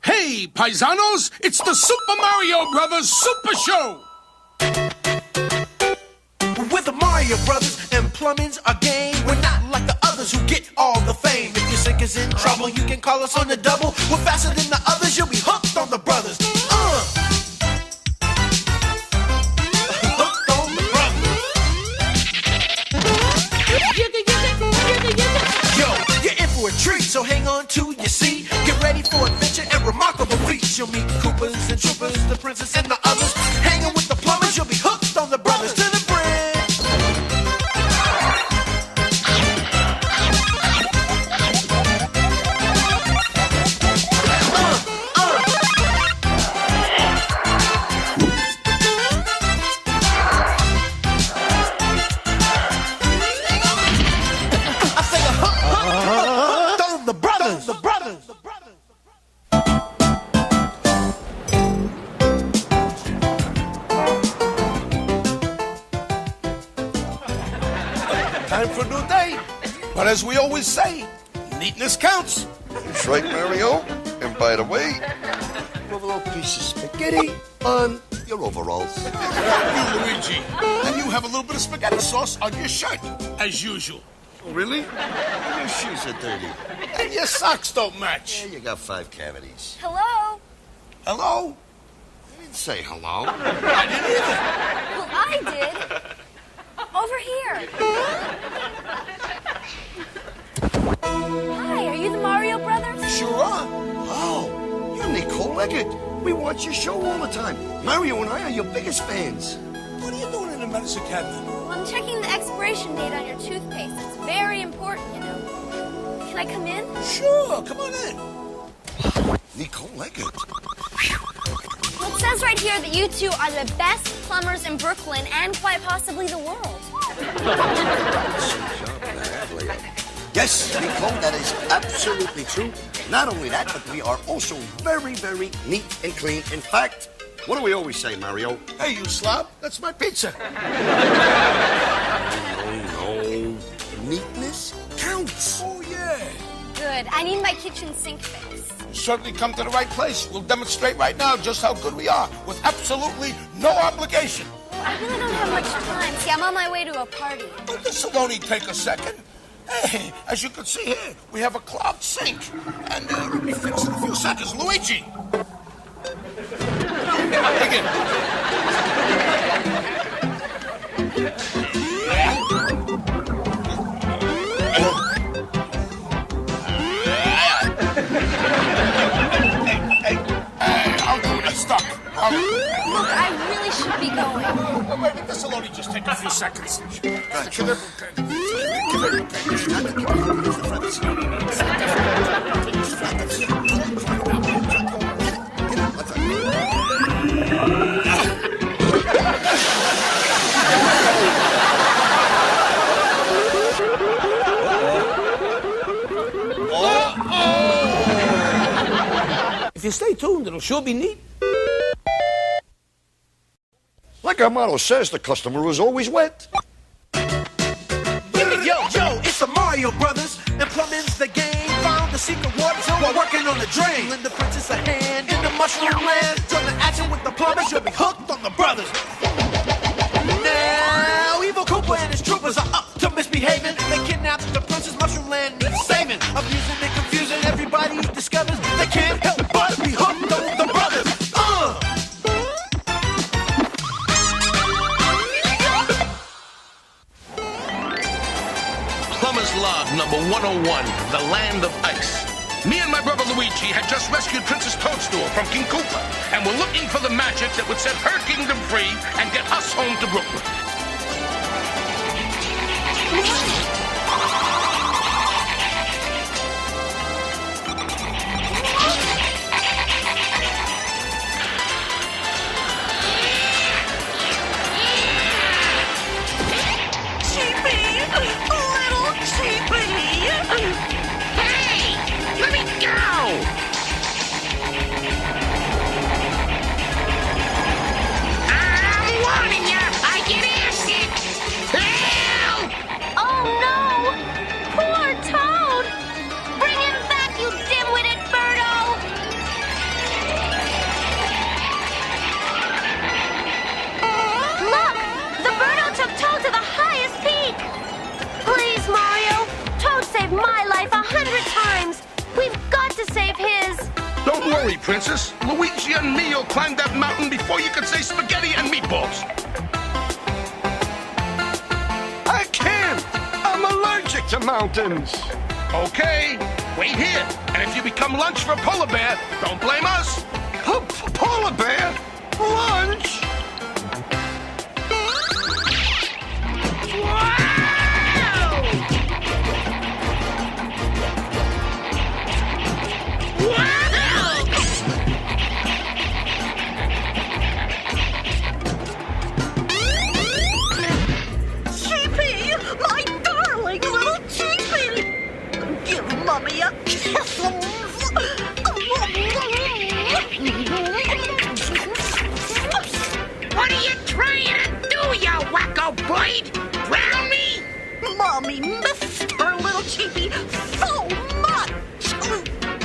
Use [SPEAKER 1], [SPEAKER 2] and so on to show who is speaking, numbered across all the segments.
[SPEAKER 1] Hey, paisanos, it's the Super Mario Brothers Super Show!
[SPEAKER 2] With the Mario Brothers and plumbing's our game. We're not like the others who get all the fame. If your sink is in trouble, you can call us on the double. We're faster than the others, you'll be hooked on the brothers. Hooked on the brothers. Yo, you're in for a treat, so hang on to your seat. Get ready for adventure and remarkable feats. You'll meet Koopas and Troopers, the princess and the others. Hanging with the plumbers, you'll be hooked on the brothers. To the bridge. I say hooked on the brothers. The brothers.
[SPEAKER 1] Time for a new day. But as we always say, neatness counts.
[SPEAKER 3] That's right, Mario. And by the way, you have a little piece of spaghetti on your overalls.
[SPEAKER 1] You, Luigi. And you have a little bit of spaghetti sauce on your shirt, as usual.
[SPEAKER 3] Oh, really? Your shoes are dirty.
[SPEAKER 1] And your socks don't match.
[SPEAKER 3] Yeah, you got 5 cavities.
[SPEAKER 4] Hello?
[SPEAKER 1] Hello?
[SPEAKER 3] I didn't say hello.
[SPEAKER 1] I didn't either.
[SPEAKER 4] Well, I did. Over here. Hi, are you the Mario Brothers?
[SPEAKER 1] Sure are.
[SPEAKER 3] Oh, you're Nicole Leggett. We watch your show all the time. Mario and I are your biggest fans.
[SPEAKER 1] What are you doing in the medicine cabinet?
[SPEAKER 4] Well, I'm checking the expiration date on your toothpaste. It's very important, you know. Can I come in?
[SPEAKER 1] Sure, come on in.
[SPEAKER 3] Nicole Leggett.
[SPEAKER 4] Well, it says right here that you two are the best plumbers in Brooklyn and quite possibly the world.
[SPEAKER 3] Yes, Nicole, that is absolutely true. Not only that, but we are also very, very neat and clean. In fact, what do we always say, Mario?
[SPEAKER 1] Hey, you slob, that's my pizza.
[SPEAKER 3] No. Neatness counts.
[SPEAKER 1] Oh, yeah.
[SPEAKER 4] Good. I need my kitchen sink fixed.
[SPEAKER 1] You certainly come to the right place. We'll demonstrate right now just how good we are with absolutely no obligation.
[SPEAKER 4] Well, I really don't have much time. See, I'm on my way to a party.
[SPEAKER 1] Oh, this will only take a second. Hey, as you can see here, we have a clogged sink. And it'll be fixed in a few seconds. Luigi! Dig in. Hey, I'll do it. It's stuck.
[SPEAKER 4] Look, I really should be going.
[SPEAKER 1] Wait, this will only just take a few seconds. If you stay tuned, it'll sure be neat.
[SPEAKER 3] Like our motto says, the customer is always wet.
[SPEAKER 2] Yo, it's the Mario Brothers, and plumbing's the game. Found the secret water zone while working on the drain. Lend the princess a hand in the mushroom land. Join the action with the plumbers, you'll be hooked on the brothers. Now, evil Koopa and his troopers are up to misbehaving. They kidnapped the princess, mushroom land needs saving. Abusing and confusing, everybody discovers they can't help but be hooked on the brothers.
[SPEAKER 5] Plumber's Log number 101, the land of ice. Me and my brother Luigi had just rescued Princess Toadstool from King Koopa, and we're looking for the magic that would set her kingdom free and get us home to Brooklyn.
[SPEAKER 4] Oh, no!
[SPEAKER 5] worry, Princess. Luigi and me will climb that mountain before you could say spaghetti and meatballs.
[SPEAKER 6] I can't. I'm allergic to mountains.
[SPEAKER 5] Okay, wait here. And if you become lunch for a polar bear, don't blame us.
[SPEAKER 6] A polar bear? Lunch?
[SPEAKER 7] Mommy a kiss.
[SPEAKER 8] What are you trying to do, you wacko bird? Drown me?
[SPEAKER 7] Mommy missed her little cheapie so much.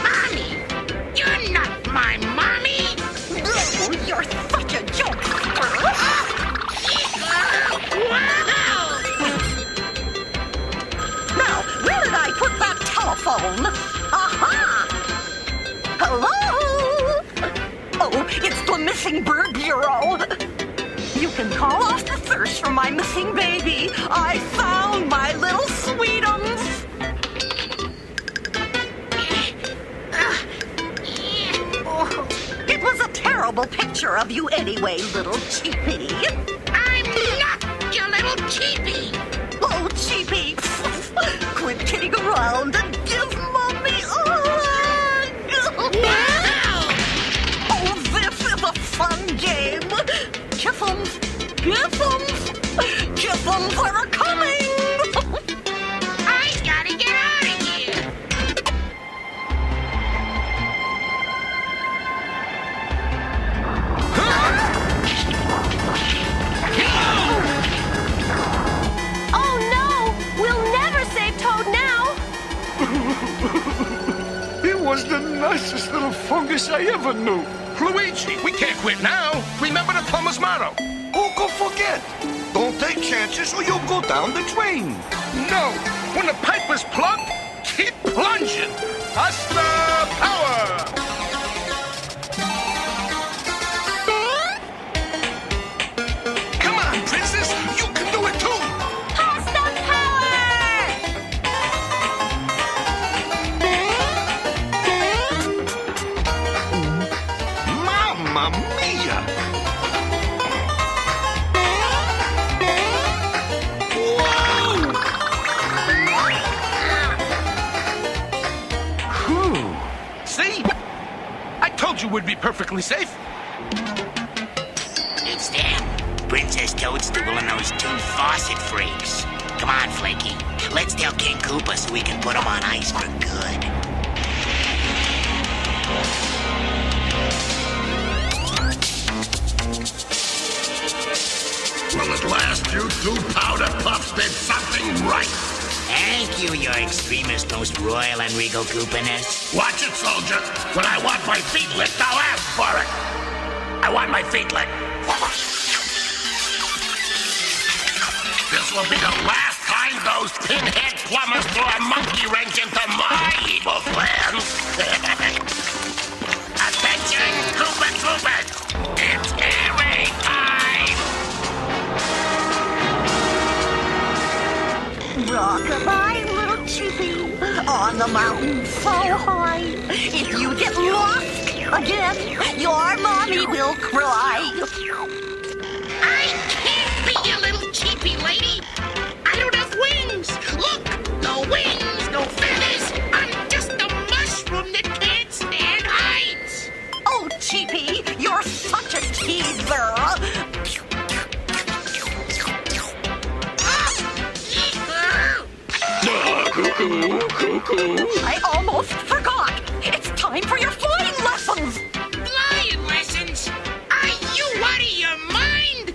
[SPEAKER 8] Mommy? You're not my mommy.
[SPEAKER 7] Oh, you're such a jokester. Now, where did I put that telephone? Aha! Hello? Oh, it's the Missing Bird Bureau. You can call off the thirst for my missing baby. I found my little sweetums. It was a terrible picture of you anyway, little cheapie.
[SPEAKER 8] I'm not your little cheapie.
[SPEAKER 7] Oh, cheapie. Quit kidding around and give Mommy a hug. Oh, this is a fun game. Kiffums, kiffums, kiffums are coming.
[SPEAKER 8] I gotta get out of here.
[SPEAKER 4] Oh no! We'll never save Toad now!
[SPEAKER 6] He was the nicest little fungus I ever knew.
[SPEAKER 5] Luigi, we can't quit now. Remember the plumber's motto.
[SPEAKER 6] Oh, go forget. Don't take chances or you'll go down the drain.
[SPEAKER 5] No, when the pipe is plugged, keep plunging. Hasta power! Come on, Princess, you can do it too.
[SPEAKER 4] Pasta
[SPEAKER 6] Mamma mia!
[SPEAKER 5] See? I told you we'd be perfectly safe.
[SPEAKER 8] It's them. Princess Toadstool and those two faucet freaks. Come on, Flaky. Let's tell King Koopa so we can put him on ice for good.
[SPEAKER 1] Well, at last, you two powder puffs did something right.
[SPEAKER 8] Thank you, your extremist, most royal and regal Koopaness.
[SPEAKER 1] Watch it, soldier. When I want my feet licked, I'll ask for it. I want my feet licked. This will be the last time those pinhead plumbers throw a monkey wrench into my evil plans. Attention, Koopa Troopers! It's eerie time!
[SPEAKER 7] Rock-a-bye, little cheapie, on the mountain so high. If you get lost again, your mommy will cry.
[SPEAKER 8] I can't be your little cheapie lady. I don't have wings. Look, no wings, no feathers. I'm just a mushroom that can't stand heights.
[SPEAKER 7] Oh, cheapie, you're such a teaser. I almost forgot. It's time for your flying lessons.
[SPEAKER 8] Flying lessons? Are you out of your mind?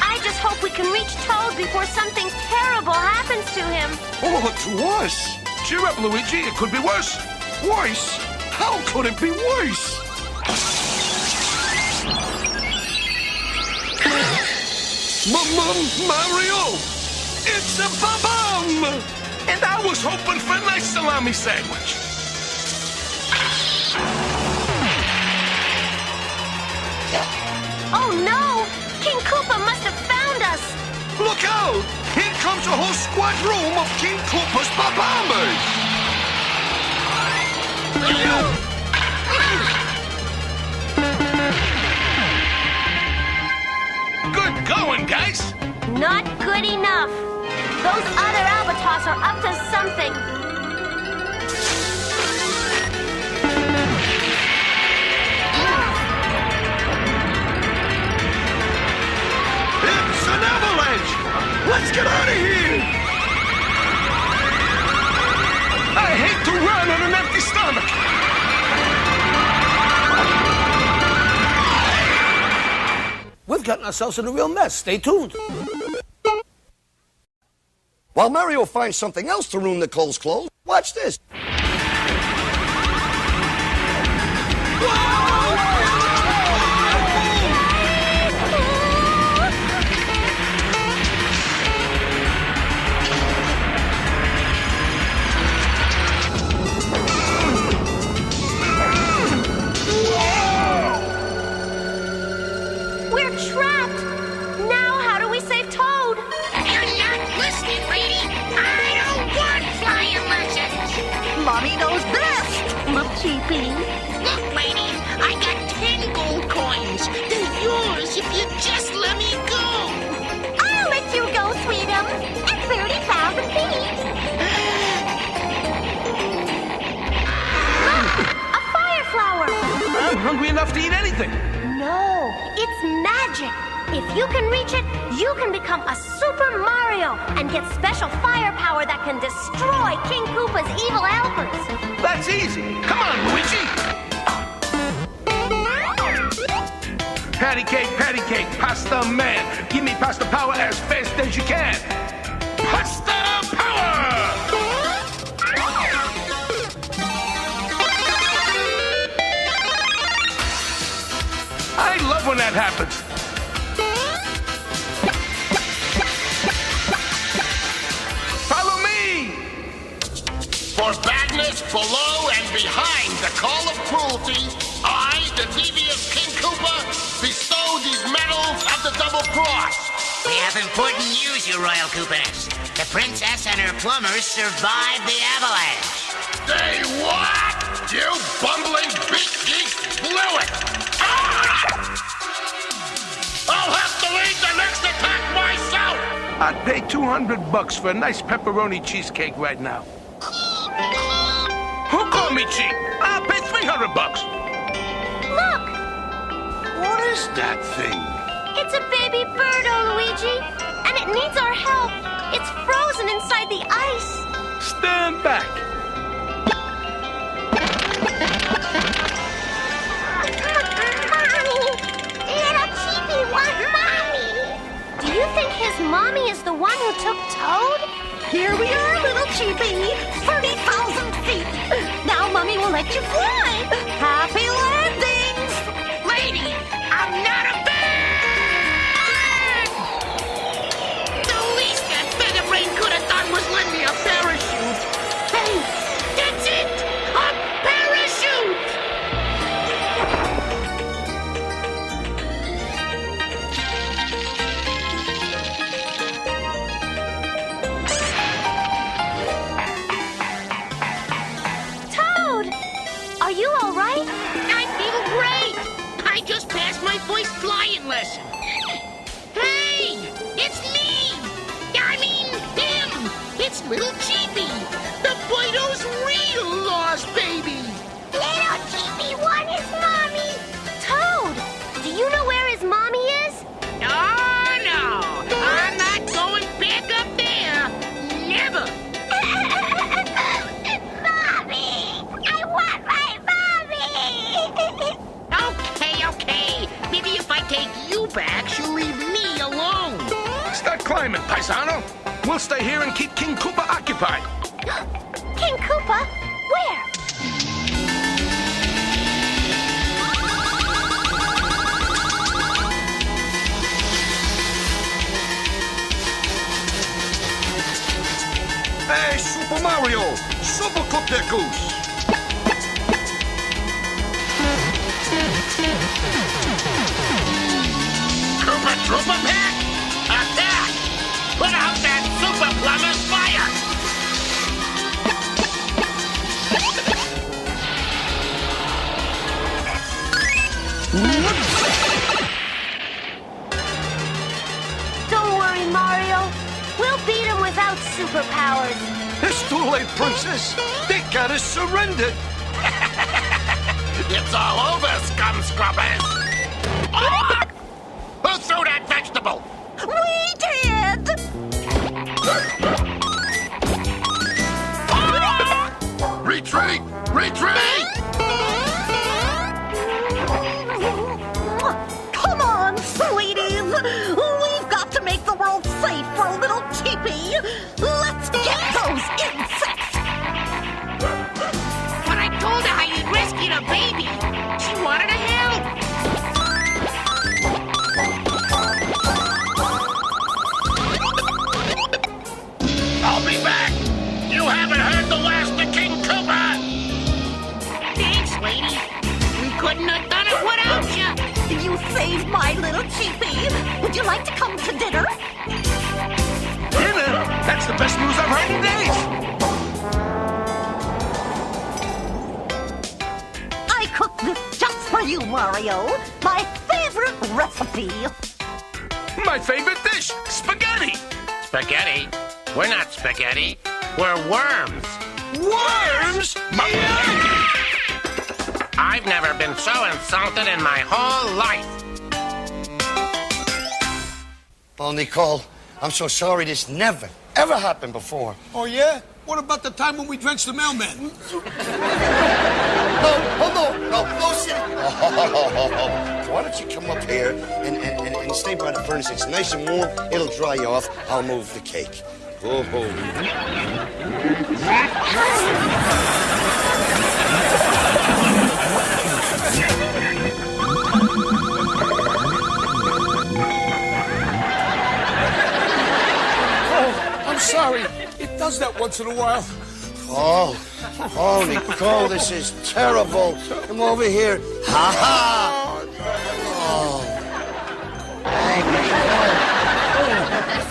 [SPEAKER 4] I just hope we can reach Toad before something terrible happens to him.
[SPEAKER 6] Oh, to us?
[SPEAKER 5] Cheer up, Luigi. It could be worse.
[SPEAKER 6] Worse? How could it be worse?
[SPEAKER 5] Mario! It's a bomb! And I was hoping for a nice salami sandwich.
[SPEAKER 4] Oh no! King Koopa must have found us!
[SPEAKER 6] Look out! Here comes a whole squadron of King Koopa's bombers!
[SPEAKER 5] Good going, guys!
[SPEAKER 4] Not good enough. Those other Albatross are up to something.
[SPEAKER 6] It's an avalanche! Let's get out of here!
[SPEAKER 5] I hate to run on an empty stomach!
[SPEAKER 9] We've gotten ourselves in a real mess. Stay tuned.
[SPEAKER 3] While Mario finds something else to ruin Nicole's clothes, watch this.
[SPEAKER 4] We're trapped! Now how do we save Toad?
[SPEAKER 8] You're not listening, lady. I don't want flying lessons.
[SPEAKER 7] Mommy knows best, little cheapie.
[SPEAKER 8] Look, lady, I got 10 gold coins. They're yours if you just let me go.
[SPEAKER 4] I'll let you go, Sweetum. At 30,000 feet. Look! A fire flower!
[SPEAKER 5] I'm hungry enough to eat anything.
[SPEAKER 4] No, it's magic. If you can reach it, you can become a Super Mario and get special fire power that can destroy King Koopa's evil helpers.
[SPEAKER 5] That's easy. Come on, Luigi. Patty cake, pasta man. Give me pasta power as fast as you can. Pasta power! I love when that happens. Follow me!
[SPEAKER 1] For badness below and behind the call of cruelty, I, the devious King Koopa, bestow these medals of the Double Cross.
[SPEAKER 10] We have important news, you Royal Koopas. The princess and her plumbers survived the avalanche.
[SPEAKER 1] They what? You bumbling big geek blew it! Ah! I'll have to lead the next attack myself!
[SPEAKER 5] I'd pay $200 for a nice pepperoni cheesecake right now. Who called me cheap? I'll pay $300.
[SPEAKER 4] Look!
[SPEAKER 6] What is that thing?
[SPEAKER 4] It's a baby birdo, Luigi. And it needs our help. It's frozen inside the ice.
[SPEAKER 5] Stand back.
[SPEAKER 4] Mommy! Little Cheepy wants Mommy! Do you think his mommy is the one who took Toad?
[SPEAKER 7] Here we are, little cheapie. 30,000 feet. Now Mommy will let you fly. Happy landings!
[SPEAKER 8] Lady, I'm not a bird! The least that Featherbrain could have done was lend me a parachute. Hey, that's it! A parachute!
[SPEAKER 4] Toad! Are you all right?
[SPEAKER 8] I feel great! I just passed my first flying lesson. Hey! It's me! I mean, him! It's Little Cheepy! The Boydo's real lost baby!
[SPEAKER 4] Little Cheepy won his mommy! Toad! Do you know where his mommy is?
[SPEAKER 8] Oh, no! I'm not going back up there! Never!
[SPEAKER 4] Mommy! I want my mommy!
[SPEAKER 8] Okay. Maybe if I take you back, she'll leave me alone.
[SPEAKER 5] Start climbing, paisano. We'll stay here and keep King Koopa occupied.
[SPEAKER 4] King Koopa? Where?
[SPEAKER 6] Mario, super cook that goose.
[SPEAKER 1] Koopa Troopa Pack! Attack! Put out that Super Plumber's fire!
[SPEAKER 4] Don't worry, Mario. We'll beat him without superpowers.
[SPEAKER 6] It's too late, Princess. They got us surrendered.
[SPEAKER 1] It's all over, scum scrubbers! Ah! Who threw that vegetable?
[SPEAKER 7] We did!
[SPEAKER 1] Ah! Retreat! Retreat!
[SPEAKER 7] Come on, sweeties! We've got to make the world safe for a little cheapie! Let's get those insects!
[SPEAKER 8] When I told her how you rescued a baby, she wanted to help.
[SPEAKER 1] I'll be back! You haven't heard the last of King Koopa!
[SPEAKER 8] Thanks, lady. We couldn't have done it without you.
[SPEAKER 7] You saved my little cheapie! Would you like to come to dinner?
[SPEAKER 5] Dinner? That's the best news I've heard in days.
[SPEAKER 7] I cooked this just for you, Mario. My favorite recipe.
[SPEAKER 5] My favorite dish, spaghetti.
[SPEAKER 1] Spaghetti? We're not spaghetti. We're worms.
[SPEAKER 5] Worms?
[SPEAKER 1] I've never been so insulted in my whole life.
[SPEAKER 3] Oh, Nicole, I'm so sorry this never, ever happened before.
[SPEAKER 9] Oh, yeah? What about the time when we drenched the mailman?
[SPEAKER 3] No, silly. Oh, why don't you come up here and stay by the furnace? It's nice and warm. It'll dry you off. I'll move the cake. Oh.
[SPEAKER 9] I'm sorry. It does that once in a while.
[SPEAKER 3] Oh, Nicole, this is terrible. Come over here. Ha-ha!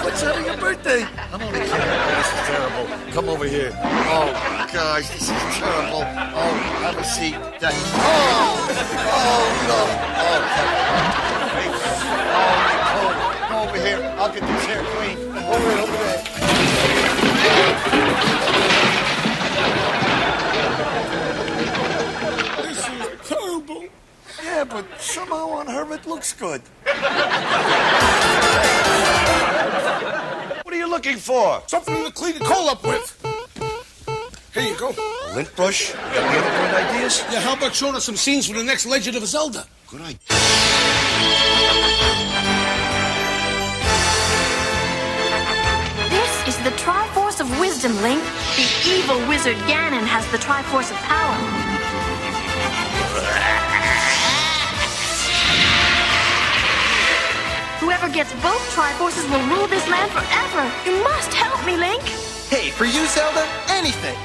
[SPEAKER 3] What's having a birthday? I'm only kidding. This is terrible. Come over here. Oh, gosh, this is terrible. Oh, have a seat. No. Oh, Nicole, come over here. I'll get this hair clean. Over there.
[SPEAKER 9] This is terrible.
[SPEAKER 3] Yeah, but somehow on her it looks good. What are you looking for?
[SPEAKER 9] Something to clean the coal up with. Here you go.
[SPEAKER 3] A lint brush? You got any other good ideas?
[SPEAKER 9] Yeah, how about showing us some scenes for the next Legend of Zelda?
[SPEAKER 3] Good idea.
[SPEAKER 11] This is the Triforce of Wisdom, Link. The evil wizard Ganon has the Triforce of Power. Whoever gets both Triforces will rule this land forever. You must help me, Link.
[SPEAKER 2] Hey, for you, Zelda, anything.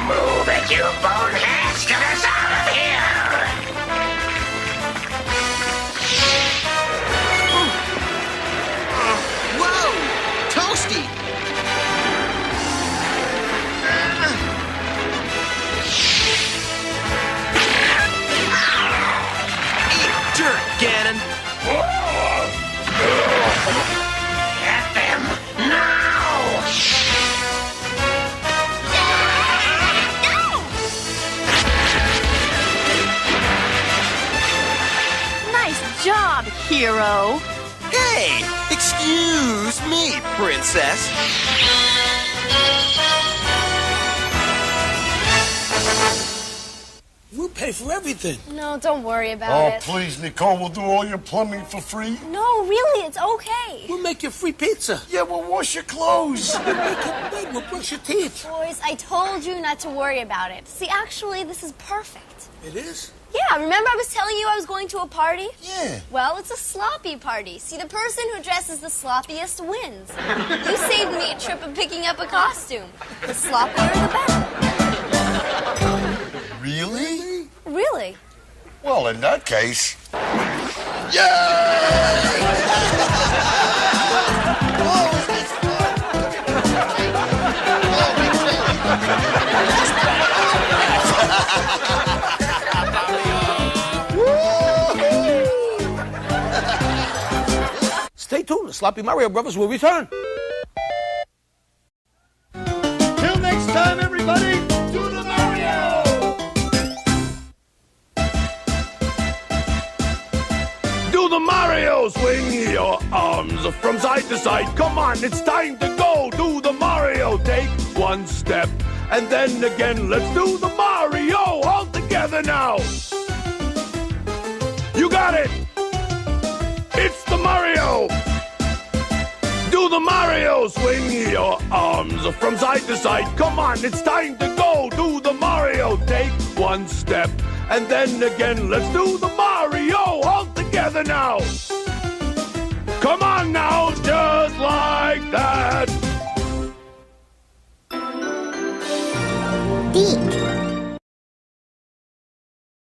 [SPEAKER 1] Move it, you boneheads! Get us out of here!
[SPEAKER 2] Whoa! Toasty! Eat dirt, Ganon!
[SPEAKER 1] Get them now!
[SPEAKER 11] Nice job, hero.
[SPEAKER 2] Hey! Excuse me, princess.
[SPEAKER 9] We'll pay for everything.
[SPEAKER 12] No, don't worry about
[SPEAKER 3] Oh,
[SPEAKER 12] it.
[SPEAKER 3] please, Nicole, we'll do all your plumbing for free.
[SPEAKER 12] No, really, it's okay.
[SPEAKER 9] We'll make you free pizza.
[SPEAKER 3] Yeah, we'll wash your clothes.
[SPEAKER 9] We'll make your bed. We'll brush your teeth.
[SPEAKER 12] Boys, I told you not to worry about it. See, actually, this is perfect.
[SPEAKER 9] It is?
[SPEAKER 12] Yeah, remember I was telling you I was going to a party?
[SPEAKER 3] Yeah.
[SPEAKER 12] Well, it's a sloppy party. See, the person who dresses the sloppiest wins. You saved me a trip of picking up a costume. The sloppier, the better.
[SPEAKER 3] Really?
[SPEAKER 12] Really?
[SPEAKER 3] Well, in that case... Yay!
[SPEAKER 9] Stay tuned. The Sloppy Mario Brothers will return.
[SPEAKER 6] Till next time, everybody, do the Mario!
[SPEAKER 5] Do the Mario! Swing your arms from side to side. Come on, it's time to go. Do the Mario. Take one step and then again. Let's do the Mario all together now. You got it. It's the Mario. Do the Mario. Swing your arms from side to side. Come on, it's time to go. Do the Mario. Take one step and then again. Let's do the Mario all together now. Come on now, just like that.